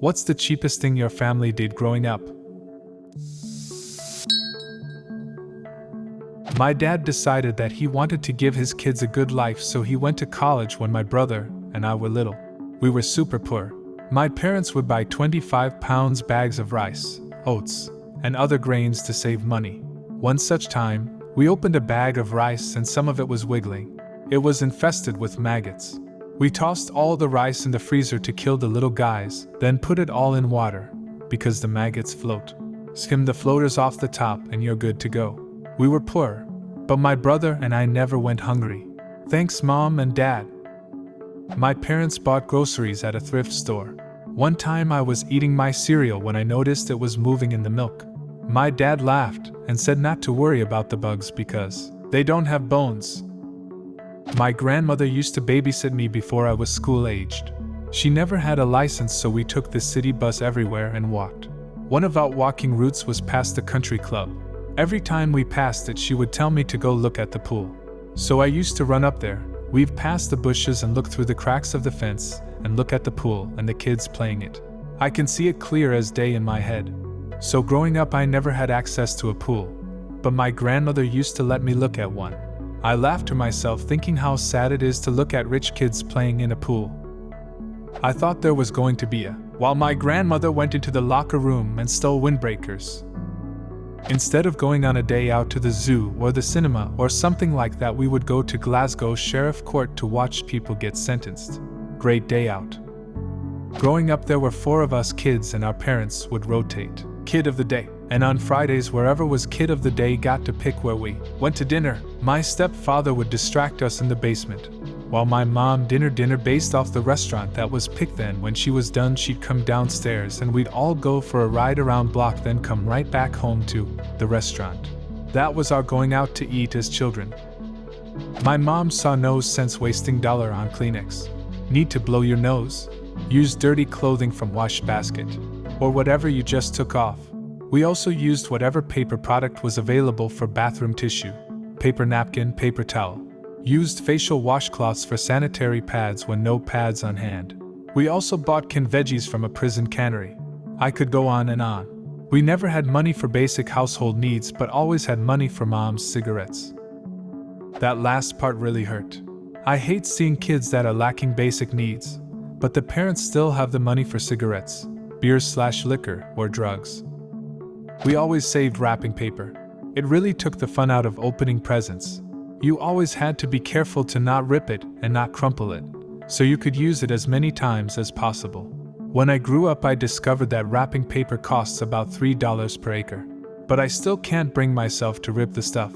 What's the cheapest thing your family did growing up? My dad decided that he wanted to give his kids a good life, so he went to college when my brother and I were little. We were super poor. My parents would buy 25-pound bags of rice, oats, and other grains to save money. One such time, we opened a bag of rice and some of it was wiggling. It was infested with maggots. We tossed all the rice in the freezer to kill the little guys, then put it all in water, because the maggots float. Skim the floaters off the top and you're good to go. We were poor, but my brother and I never went hungry. Thanks, Mom and Dad. My parents bought groceries at a thrift store. One time I was eating my cereal when I noticed it was moving in the milk. My dad laughed and said not to worry about the bugs because they don't have bones. My grandmother used to babysit me before I was school-aged. She never had a license, so we took the city bus everywhere and walked. One of our walking routes was past the country club. Every time we passed it, she would tell me to go look at the pool. So I used to run up there, weave past the bushes and look through the cracks of the fence and look at the pool and the kids playing it. I can see it clear as day in my head. So growing up I never had access to a pool, but my grandmother used to let me look at one. I laughed to myself, thinking how sad it is to look at rich kids playing in a pool. I thought there was going to be while my grandmother went into the locker room and stole windbreakers. Instead of going on a day out to the zoo or the cinema or something like that, we would go to Glasgow Sheriff Court to watch people get sentenced. Great day out. Growing up there were 4 of us kids and our parents would rotate kid of the day. And on Fridays, wherever was kid of the day got to pick where we went to dinner. My stepfather would distract us in the basement, while my mom dinner based off the restaurant that was picked. Then when she was done, she'd come downstairs and we'd all go for a ride around block, then come right back home to the restaurant. That was our going out to eat as children. My mom saw no sense wasting dollar on Kleenex. Need to blow your nose? Use dirty clothing from wash basket, or whatever you just took off. We also used whatever paper product was available for bathroom tissue, paper napkin, paper towel. Used facial washcloths for sanitary pads when no pads on hand. We also bought canned veggies from a prison cannery. I could go on and on. We never had money for basic household needs, but always had money for Mom's cigarettes. That last part really hurt. I hate seeing kids that are lacking basic needs, but the parents still have the money for cigarettes, beer/liquor, or drugs. We always saved wrapping paper. It really took the fun out of opening presents. You always had to be careful to not rip it and not crumple it, so you could use it as many times as possible. When I grew up, I discovered that wrapping paper costs about $3 per acre, but I still can't bring myself to rip the stuff.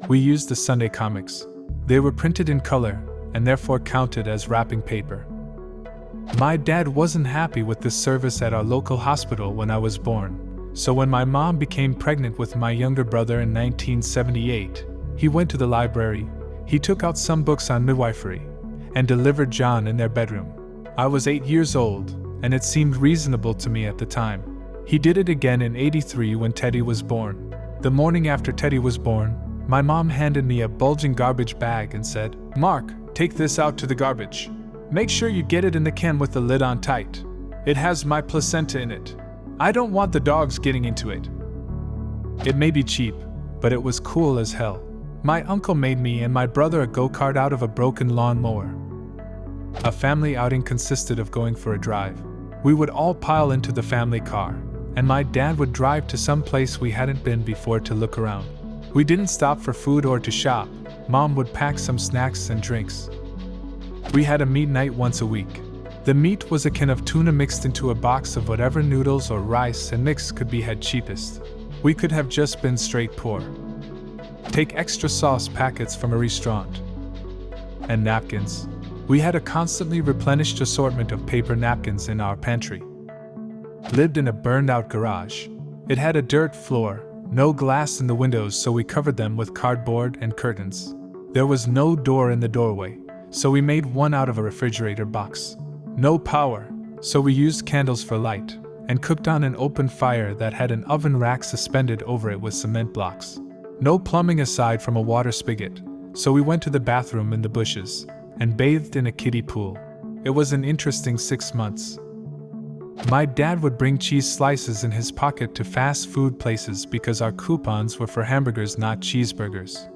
We used the Sunday comics. They were printed in color and therefore counted as wrapping paper. My dad wasn't happy with this service at our local hospital when I was born. So when my mom became pregnant with my younger brother in 1978, he went to the library, he took out some books on midwifery, and delivered John in their bedroom. I was 8 years old, and it seemed reasonable to me at the time. He did it again in '83 when Teddy was born. The morning after Teddy was born, my mom handed me a bulging garbage bag and said, "Mark, take this out to the garbage. Make sure you get it in the can with the lid on tight. It has my placenta in it. I don't want the dogs getting into it." It may be cheap, but it was cool as hell. My uncle made me and my brother a go-kart out of a broken lawnmower. A family outing consisted of going for a drive. We would all pile into the family car, and my dad would drive to some place we hadn't been before to look around. We didn't stop for food or to shop. Mom would pack some snacks and drinks. We had a meat night once a week. The meat was a can of tuna mixed into a box of whatever noodles or rice and mix could be had cheapest. We could have just been straight poor. Take extra sauce packets from a restaurant. And napkins. We had a constantly replenished assortment of paper napkins in our pantry. Lived in a burned-out garage. It had a dirt floor, no glass in the windows, so we covered them with cardboard and curtains. There was no door in the doorway, so we made one out of a refrigerator box. No power, so we used candles for light, and cooked on an open fire that had an oven rack suspended over it with cement blocks. No plumbing aside from a water spigot, so we went to the bathroom in the bushes, and bathed in a kiddie pool. It was an interesting 6 months. My dad would bring cheese slices in his pocket to fast food places because our coupons were for hamburgers, not cheeseburgers.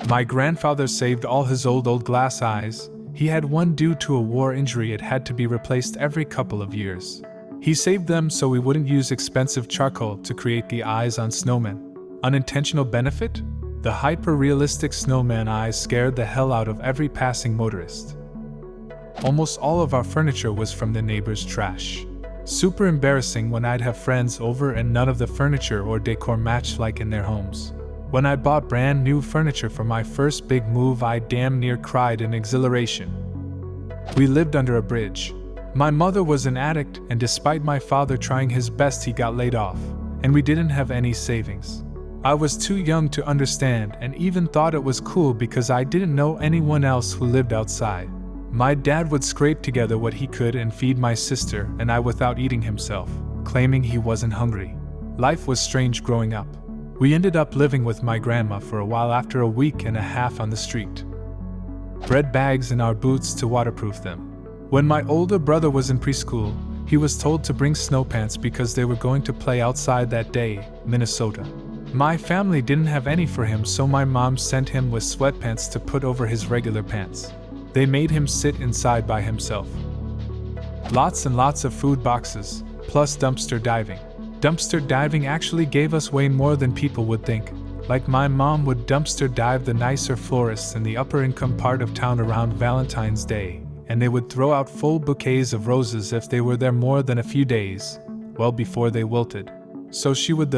My grandfather saved all his old glass eyes. He had one due to a war injury. It had to be replaced every couple of years. He saved them so we wouldn't use expensive charcoal to create the eyes on snowmen. Unintentional benefit? The hyper-realistic snowman eyes scared the hell out of every passing motorist. Almost all of our furniture was from the neighbor's trash. Super embarrassing when I'd have friends over and none of the furniture or decor matched like in their homes. When I bought brand new furniture for my first big move, I damn near cried in exhilaration. We lived under a bridge. My mother was an addict, and despite my father trying his best, he got laid off, and we didn't have any savings. I was too young to understand and even thought it was cool because I didn't know anyone else who lived outside. My dad would scrape together what he could and feed my sister and I without eating himself, claiming he wasn't hungry. Life was strange growing up. We ended up living with my grandma for a while after a week and a half on the street. Bread bags in our boots to waterproof them. When my older brother was in preschool, he was told to bring snow pants because they were going to play outside that day, Minnesota. My family didn't have any for him, so my mom sent him with sweatpants to put over his regular pants. They made him sit inside by himself. Lots and lots of food boxes, plus dumpster diving. Dumpster diving actually gave us way more than people would think. Like my mom would dumpster dive the nicer florists in the upper income part of town around Valentine's Day, and they would throw out full bouquets of roses if they were there more than a few days, well before they wilted. So she would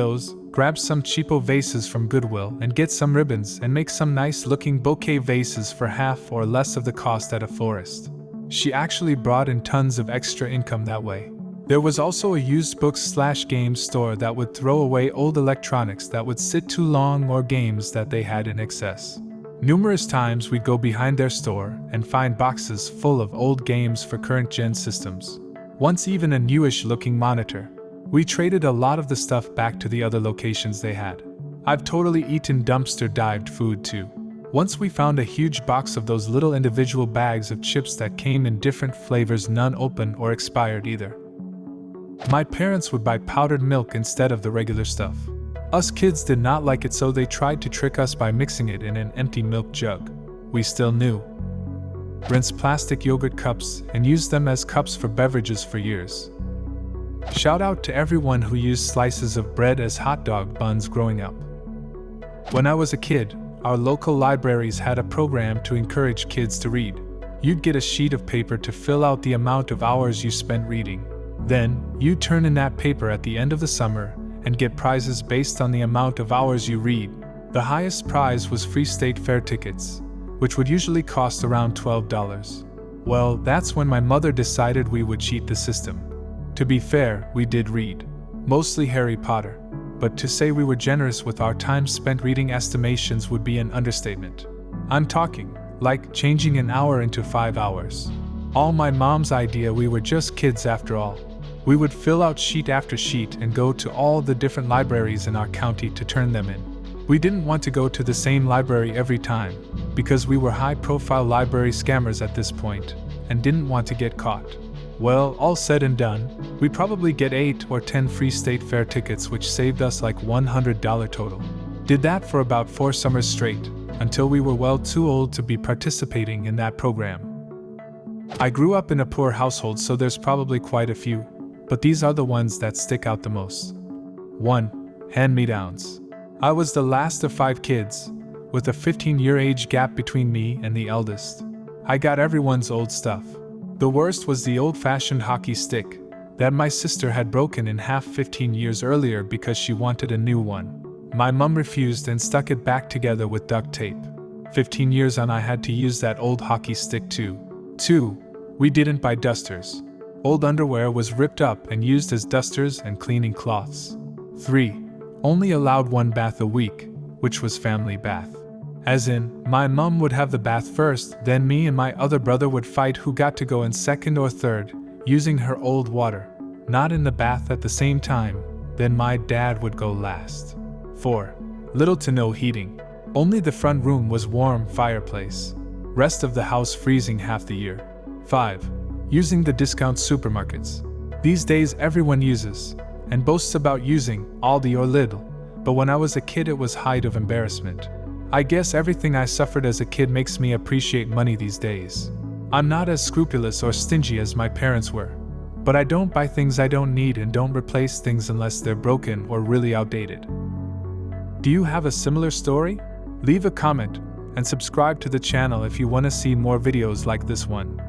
grab some cheapo vases from Goodwill and get some ribbons and make some nice looking bouquet vases for half or less of the cost at a florist. She actually brought in tons of extra income that way. There was also a used books/games store that would throw away old electronics that would sit too long or games that they had in excess. Numerous times we'd go behind their store and find boxes full of old games for current gen systems. Once even a newish looking monitor. We traded a lot of the stuff back to the other locations they had. I've totally eaten dumpster dived food too. Once we found a huge box of those little individual bags of chips that came in different flavors, none open or expired either. My parents would buy powdered milk instead of the regular stuff. Us kids did not like it, so they tried to trick us by mixing it in an empty milk jug. We still knew. Rinsed plastic yogurt cups and used them as cups for beverages for years. Shout out to everyone who used slices of bread as hot dog buns growing up. When I was a kid, our local libraries had a program to encourage kids to read. You'd get a sheet of paper to fill out the amount of hours you spent reading. Then, you'd turn in that paper at the end of the summer and get prizes based on the amount of hours you read. The highest prize was free state fair tickets, which would usually cost around $12. Well, that's when my mother decided we would cheat the system. To be fair, we did read. Mostly Harry Potter. But to say we were generous with our time spent reading estimations would be an understatement. I'm talking, like changing an hour into 5 hours. All my mom's idea. We were just kids after all. We would fill out sheet after sheet and go to all the different libraries in our county to turn them in. We didn't want to go to the same library every time, because we were high-profile library scammers at this point, and didn't want to get caught. Well, all said and done, we'd probably get 8 or 10 free state fair tickets, which saved us like $100 total. Did that for about 4 summers straight, until we were well too old to be participating in that program. I grew up in a poor household, so there's probably quite a few, but these are the ones that stick out the most. 1. Hand-me-downs. I was the last of 5 kids, with a 15-year age gap between me and the eldest. I got everyone's old stuff. The worst was the old-fashioned hockey stick that my sister had broken in half 15 years earlier because she wanted a new one. My mom refused and stuck it back together with duct tape. 15 years on, I had to use that old hockey stick too. 2. We didn't buy dusters. Old underwear was ripped up and used as dusters and cleaning cloths. 3. Only allowed 1 bath a week, which was family bath. As in, my mom would have the bath first, then me and my other brother would fight who got to go in second or third, using her old water. Not in the bath at the same time, then my dad would go last. 4. Little to no heating. Only the front room was warm fireplace. Rest of the house freezing half the year. 5. Using the discount supermarkets. These days everyone uses, and boasts about using, Aldi or Lidl, but when I was a kid it was height of embarrassment. I guess everything I suffered as a kid makes me appreciate money these days. I'm not as scrupulous or stingy as my parents were, but I don't buy things I don't need and don't replace things unless they're broken or really outdated. Do you have a similar story? Leave a comment and subscribe to the channel if you want to see more videos like this one.